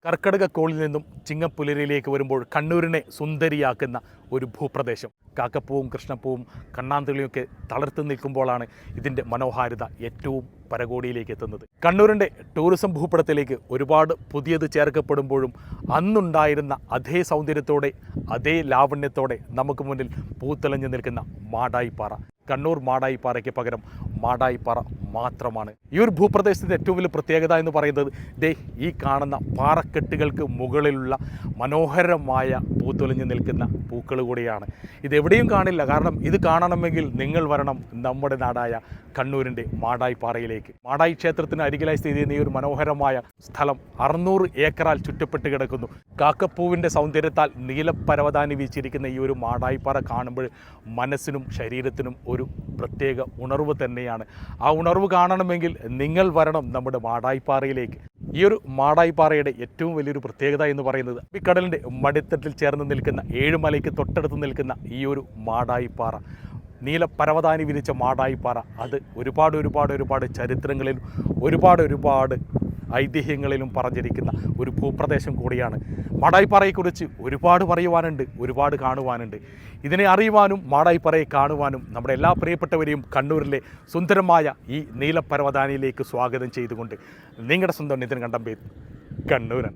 കർക്കടകക്കോളിൽ നിന്നും ചിങ്ങപ്പുലരിയിലേക്ക് വരുമ്പോൾ കണ്ണൂരിനെ സുന്ദരിയാക്കുന്ന ഒരു ഭൂപ്രദേശം. കാക്കപ്പൂവും കൃഷ്ണപ്പൂവും കണ്ണാന്തിളിയൊക്കെ തളർത്ത് നിൽക്കുമ്പോഴാണ് ഇതിൻ്റെ മനോഹാരിത ഏറ്റവും പരകോടിയിലേക്ക് എത്തുന്നത്. കണ്ണൂരിൻ്റെ ടൂറിസം ഭൂപടത്തിലേക്ക് ഒരുപാട് പുതിയത് ചേർക്കപ്പെടുമ്പോഴും അന്നുണ്ടായിരുന്ന അതേ സൗന്ദര്യത്തോടെ അതേ ലാവണ്യത്തോടെ നമുക്ക് മുന്നിൽ പൂത്തെളിഞ്ഞു നിൽക്കുന്ന മാടായിപ്പാറ. കണ്ണൂർ മാടായിപ്പാറയ്ക്ക് പകരം മാടായിപ്പാറ മാത്രമാണ്. ഈ ഒരു ഭൂപ്രദേശത്തിൻ്റെ ഏറ്റവും വലിയ പ്രത്യേകത എന്ന് പറയുന്നത് ഈ കാണുന്ന പാറക്കെട്ടുകൾക്ക് മുകളിലുള്ള മനോഹരമായ പൂത്തൊലിഞ്ഞു നിൽക്കുന്ന പൂക്കൾ കൂടിയാണ്. ഇതെവിടെയും കാണില്ല. കാരണം ഇത് കാണണമെങ്കിൽ നിങ്ങൾ വരണം നമ്മുടെ നാടായ കണ്ണൂരിൻ്റെ മാടായിപ്പാറയിലേക്ക്. മാടായി ക്ഷേത്രത്തിന് അരികിലായി സ്ഥിതി ചെയ്യുന്ന ഈ ഒരു മനോഹരമായ സ്ഥലം 600 ഏക്കറാൽ ചുറ്റപ്പെട്ട് കിടക്കുന്നു. കാക്കപ്പൂവിൻ്റെ സൗന്ദര്യത്താൽ നീലപ്പരവതാനി വീച്ചിരിക്കുന്ന ഈ ഒരു മാടായിപ്പാറ കാണുമ്പോൾ മനസ്സിനും ശരീരത്തിനും ഒരു പ്രത്യേക ഉണർവ് തന്നെയാണ്. ആ ഉണർവ് കാണണമെങ്കിൽ നിങ്ങൾ വരണം നമ്മുടെ മാടായിപ്പാറയിലേക്ക്. ഈ ഒരു മാടായിപ്പാറയുടെ ഏറ്റവും വലിയൊരു പ്രത്യേകത എന്ന് പറയുന്നത് ഈ കടലിൻ്റെ മടിത്തട്ടിൽ ചേർന്ന് നിൽക്കുന്ന ഏഴുമലയ്ക്ക് തൊട്ടടുത്ത് നിൽക്കുന്ന ഈ ഒരു മാടായിപ്പാറ, നീലപ്പരവതാനി വിരിച്ച മാടായിപ്പാറ, അത് ഒരുപാട് ചരിത്രങ്ങളിലും ഒരുപാട് ഐതിഹ്യങ്ങളിലും പറഞ്ഞിരിക്കുന്ന ഒരു ഭൂപ്രദേശം കൂടിയാണ്. മാടായിപ്പാറയെക്കുറിച്ച് ഒരുപാട് പറയുവാനുണ്ട്, ഒരുപാട് കാണുവാനുണ്ട്. ഇതിനെ അറിയുവാനും മാടായിപ്പാറയെ കാണുവാനും നമ്മുടെ എല്ലാ പ്രിയപ്പെട്ടവരെയും കണ്ണൂരിലെ സുന്ദരമായ ഈ നീലപ്പരവതാനിയിലേക്ക് സ്വാഗതം ചെയ്തുകൊണ്ട് നിങ്ങളുടെ സ്വന്തം നിതിൻ കണ്ടമ്പേത്, കണ്ണൂരൻ.